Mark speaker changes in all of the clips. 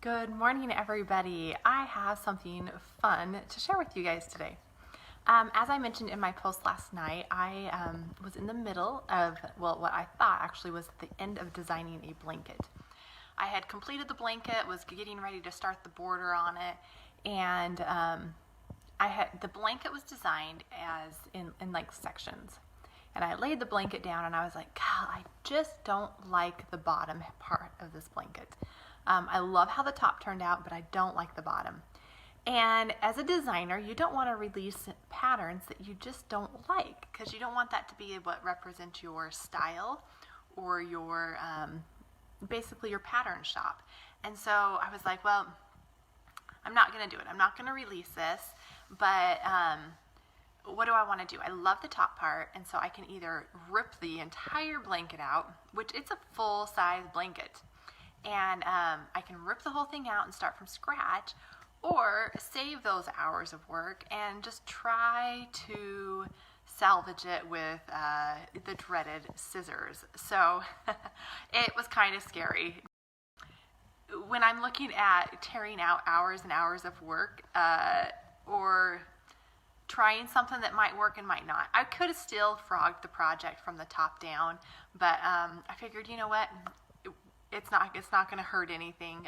Speaker 1: Good morning, everybody. I have something fun to share with you guys today. As I mentioned in my post last night, I was in the middle of, what I thought actually was the end of designing a blanket. I had completed the blanket, was getting ready to start the border on it, and the blanket was designed as in like sections. And I laid the blanket down and I was like, God, I just don't like the bottom part of this blanket. I love how the top turned out, but I don't like the bottom. And as a designer, you don't want to release patterns that you just don't like, because you don't want that to be what represents your style or your basically your pattern shop. And so I was like, well, I'm not going to do it. I'm not going to release this, but what do I want to do? I love the top part, and so I can either rip the entire blanket out, which it's a full-size blanket, and I can rip the whole thing out and start from scratch, or save those hours of work and just try to salvage it with the dreaded scissors. So it was kind of scary. When I'm looking at tearing out hours and hours of work, or trying something that might work and might not. I could have still frogged the project from the top down, but I figured, you know what, it's not going to hurt anything,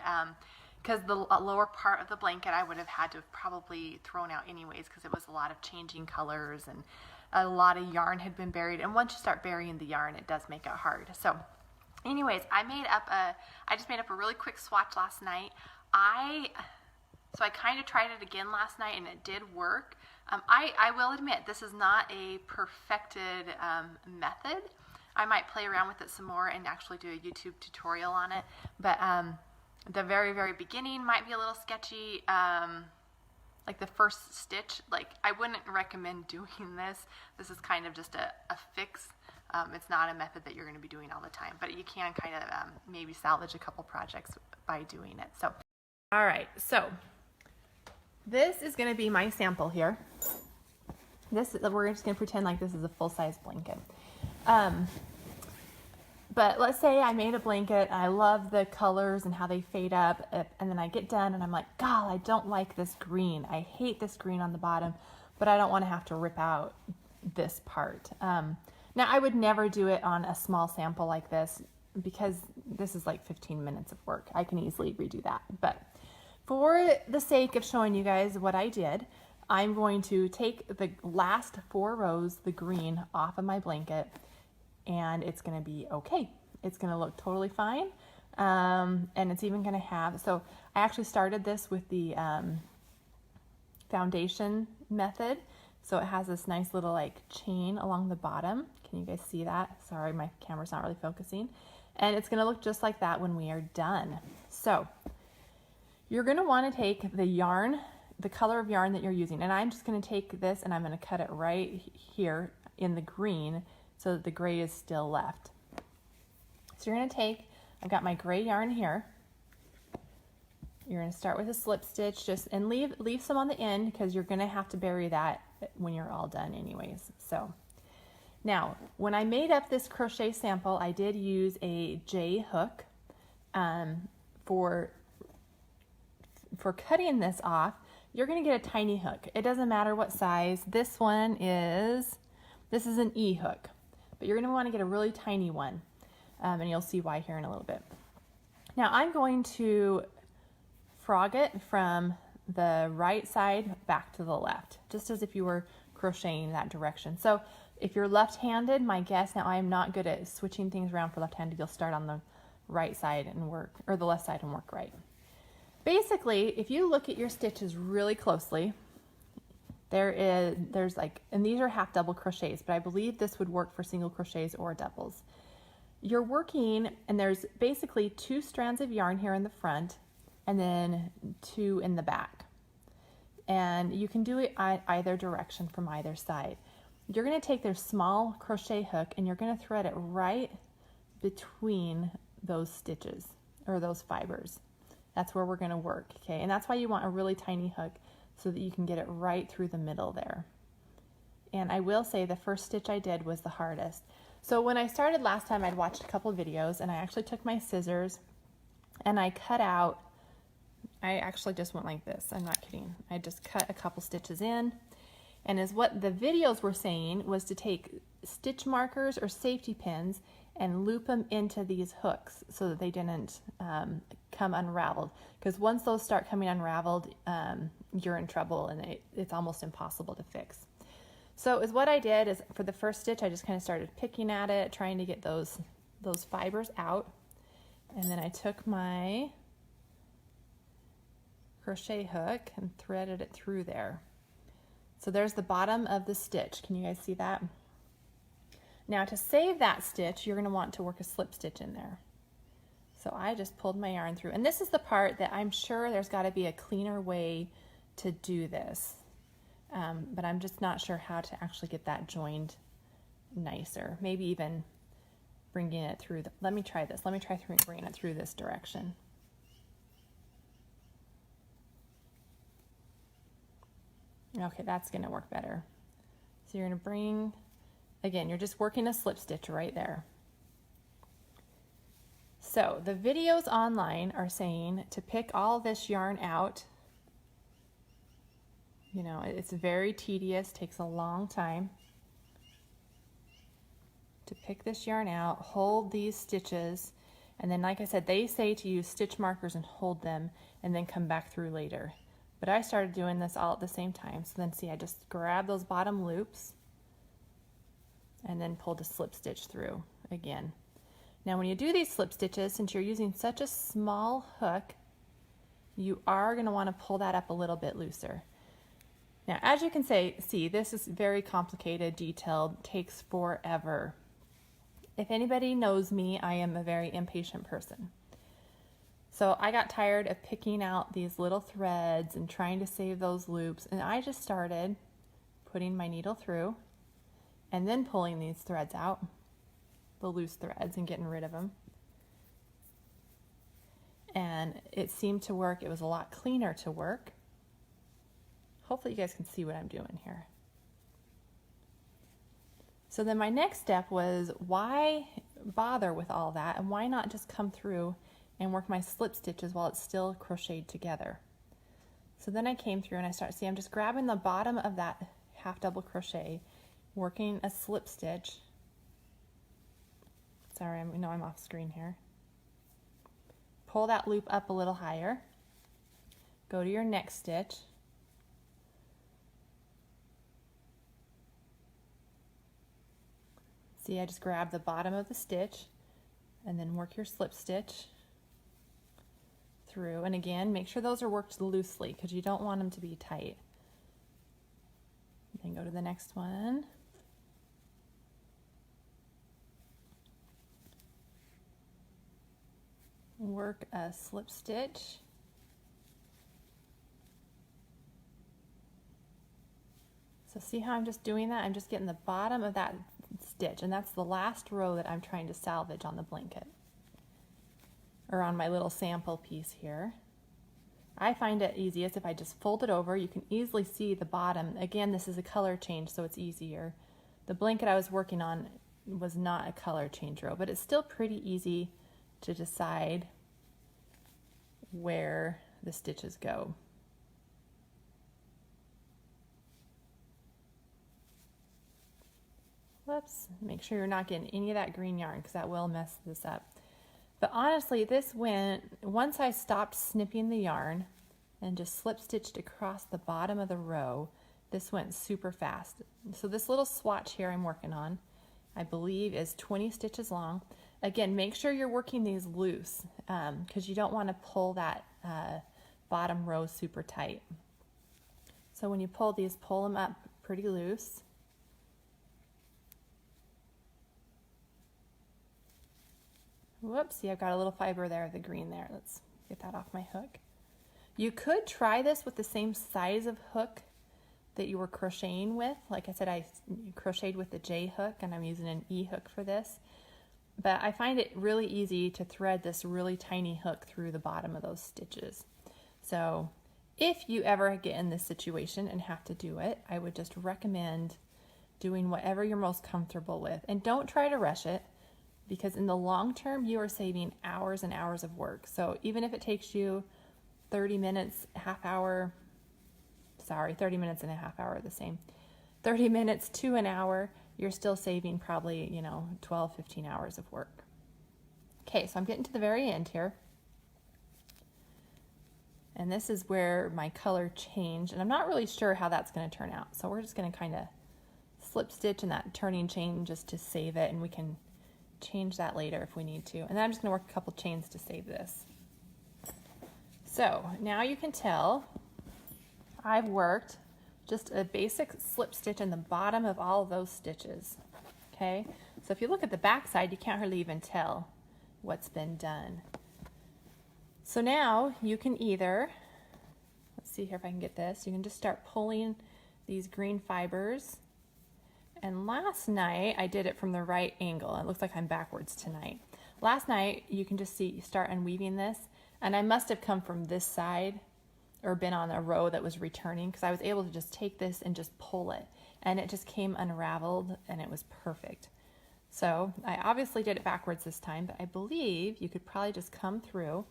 Speaker 1: because the lower part of the blanket I would have had to have probably thrown out anyways, because it was a lot of changing colors and a lot of yarn had been buried, and once you start burying the yarn, it does make it hard. So anyways, I just made up a really quick swatch last night. So I kind of tried it again last night, and it did work. I will admit, this is not a perfected method. I might play around with it some more and actually do a YouTube tutorial on it. But the very, very beginning might be a little sketchy. Like the first stitch, like I wouldn't recommend doing this. This is kind of just a fix. It's not a method that you're going to be doing all the time, but you can kind of maybe salvage a couple projects by doing it. So, all right, so this is going to be my sample here. We're just going to pretend like this is a full-size blanket. But let's say I made a blanket. I love the colors and how they fade up, and then I get done and I'm like, God, I don't like this green. I hate this green on the bottom, but I don't want to have to rip out this part. Now, I would never do it on a small sample like this, because this is like 15 minutes of work. I can easily redo that. But for the sake of showing you guys what I did, I'm going to take the last 4 rows, the green, off of my blanket, and it's going to be okay. It's going to look totally fine, and it's even going to have, so I actually started this with the foundation method, so it has this nice little like chain along the bottom. Can you guys see that? Sorry, my camera's not really focusing. And it's going to look just like that when we are done. So you're going to want to take the yarn, the color of yarn that you're using, and I'm just going to take this and I'm going to cut it right here in the green so that the gray is still left. So you're going to take, I've got my gray yarn here. You're going to start with a slip stitch, and leave some on the end, because you're going to have to bury that when you're all done anyways. So now, when I made up this crochet sample, I did use a J hook for cutting this off. You're going to get a tiny hook. It doesn't matter what size. This is an E hook, but you're going to want to get a really tiny one, and you'll see why here in a little bit. Now I'm going to frog it from the right side back to the left, just as if you were crocheting that direction. So if you're left-handed, my guess, now I am not good at switching things around for left-handed, you'll start on the right side and work, or the left side and work right. Basically, if you look at your stitches really closely, there's like, and these are half double crochets, but I believe this would work for single crochets or doubles. You're working, and there's basically 2 strands of yarn here in the front, and then 2 in the back. And you can do it either direction from either side. You're going to take their small crochet hook and you're going to thread it right between those stitches, or those fibers. That's where we're going to work, okay? And that's why you want a really tiny hook, so that you can get it right through the middle there. And I will say the first stitch I did was the hardest. So when I started last time, I'd watched a couple of videos, and I actually took my scissors and I cut out I actually just went like this. I'm not kidding. I just cut a couple stitches in. And as what the videos were saying was to take stitch markers or safety pins and loop them into these hooks so that they didn't come unraveled. Because once those start coming unraveled, you're in trouble and it's almost impossible to fix. So is what I did is for the first stitch, I just kind of started picking at it, trying to get those fibers out. And then I took my crochet hook and threaded it through there. So there's the bottom of the stitch. Can you guys see that? Now to save that stitch, you're going to want to work a slip stitch in there. So I just pulled my yarn through. And this is the part that I'm sure there's got to be a cleaner way to do this. But I'm just not sure how to actually get that joined nicer. Maybe even bringing it through. Let me try this. Let me try bringing it through this direction. Okay, that's going to work better. So you're going to bring, again, you're just working a slip stitch right there. So the videos online are saying to pick all this yarn out. You know, it's very tedious, takes a long time to pick this yarn out, hold these stitches, and then like I said, they say to use stitch markers and hold them and then come back through later. But I started doing this all at the same time. So then see, I just grab those bottom loops and then pulled a slip stitch through again. Now when you do these slip stitches, since you're using such a small hook, you are going to want to pull that up a little bit looser. Now as you can see, this is very complicated, detailed, takes forever. If anybody knows me, I am a very impatient person. So I got tired of picking out these little threads and trying to save those loops, and I just started putting my needle through and then pulling these threads out, the loose threads, and getting rid of them. And it seemed to work. It was a lot cleaner to work. Hopefully you guys can see what I'm doing here. So then my next step was, why bother with all that, and why not just come through and work my slip stitches while it's still crocheted together. So then I came through and I started, see, I'm just grabbing the bottom of that half double crochet, working a slip stitch. Sorry, I'm off screen here. Pull that loop up a little higher. Go to your next stitch. See, I just grab the bottom of the stitch and then work your slip stitch through, and again, make sure those are worked loosely because you don't want them to be tight. Then go to the next one. Work a slip stitch. So see how I'm just doing that? I'm just getting the bottom of that stitch, and that's the last row that I'm trying to salvage on the blanket, or on my little sample piece here. I find it easiest if I just fold it over. You can easily see the bottom. Again, this is a color change, so it's easier. The blanket I was working on was not a color change row, but it's still pretty easy to decide where the stitches go. Whoops, make sure you're not getting any of that green yarn because that will mess this up. But honestly, this went, once I stopped snipping the yarn and just slip stitched across the bottom of the row, this went super fast. So this little swatch here I'm working on, I believe is 20 stitches long. Again, make sure you're working these loose because you don't want to pull that bottom row super tight. So when you pull these, pull them up pretty loose. Whoops, see, I've got a little fiber there, the green there. Let's get that off my hook. You could try this with the same size of hook that you were crocheting with. Like I said, I crocheted with the J hook and I'm using an E hook for this. But I find it really easy to thread this really tiny hook through the bottom of those stitches. So if you ever get in this situation and have to do it, I would just recommend doing whatever you're most comfortable with. And don't try to rush it, because in the long term, you are saving hours and hours of work. So even if it takes you 30 minutes, half hour, sorry, 30 minutes and a half hour are the same. 30 minutes to an hour, you're still saving probably, 12, 15 hours of work. Okay, so I'm getting to the very end here. And this is where my color changed, and I'm not really sure how that's going to turn out. So we're just going to kind of slip stitch in that turning chain just to save it, and we can change that later if we need to. And then I'm just going to work a couple chains to save this. So now you can tell I've worked just a basic slip stitch in the bottom of all of those stitches. Okay, so if you look at the back side, you can't hardly even tell what's been done. So now you can either, let's see here if I can get this, you can just start pulling these green fibers. And last night I did it from the right angle. It looks like I'm backwards tonight. Last night you can just see, start unweaving this, and I must have come from this side or been on a row that was returning, because I was able to just take this and just pull it, and it just came unraveled and it was perfect. So I obviously did it backwards this time, but I believe you could probably just come through.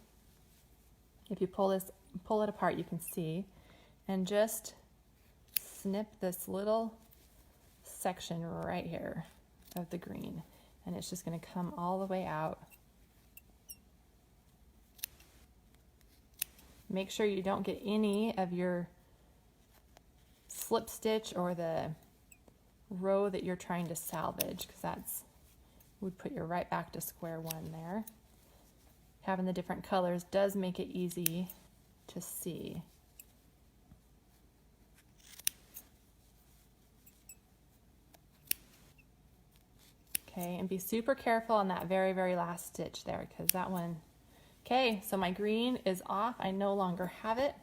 Speaker 1: If you pull it apart, you can see, and just snip this little section right here of the green, and it's just going to come all the way out. Make sure you don't get any of your slip stitch or the row that you're trying to salvage, because that's would put you right back to square one there. Having the different colors does make it easy to see. Okay, and be super careful on that very, very last stitch there, because that one, okay, so my green is off. I no longer have it.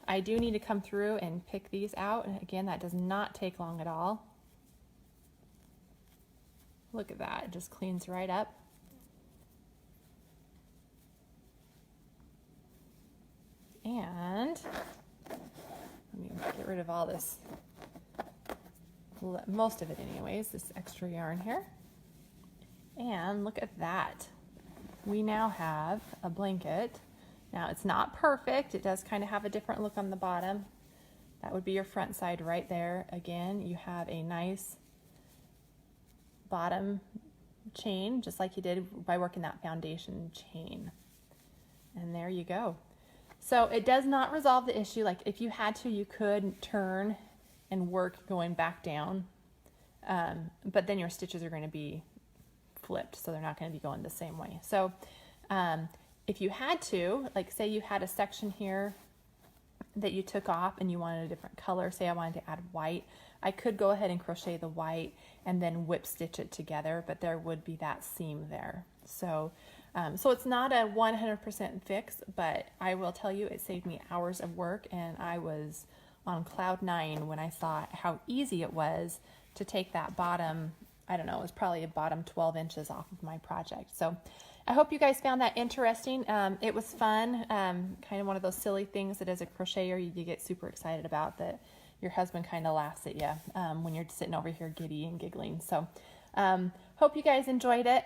Speaker 1: I do need to come through and pick these out. And again, that does not take long at all. Look at that, it just cleans right up. And let me get rid of all this, most of it anyways, this extra yarn here. And look at that. We now have a blanket. Now it's not perfect. It does kind of have a different look on the bottom. That would be your front side right there. Again, you have a nice bottom chain, just like you did by working that foundation chain. And there you go. So it does not resolve the issue. Like if you had to, you could turn and work going back down, but then your stitches are going to be flipped, so they're not going to be going the same way. So if you had to, like say you had a section here that you took off and you wanted a different color, say I wanted to add white, I could go ahead and crochet the white and then whip stitch it together, but there would be that seam there. So so it's not a 100% fix, but I will tell you it saved me hours of work, and I was on cloud 9 when I saw how easy it was to take that bottom, I don't know, it was probably a bottom 12 inches off of my project. So I hope you guys found that interesting. It was fun, kind of one of those silly things that as a crocheter you get super excited about, that your husband kind of laughs at you when you're sitting over here giddy and giggling. So hope you guys enjoyed it.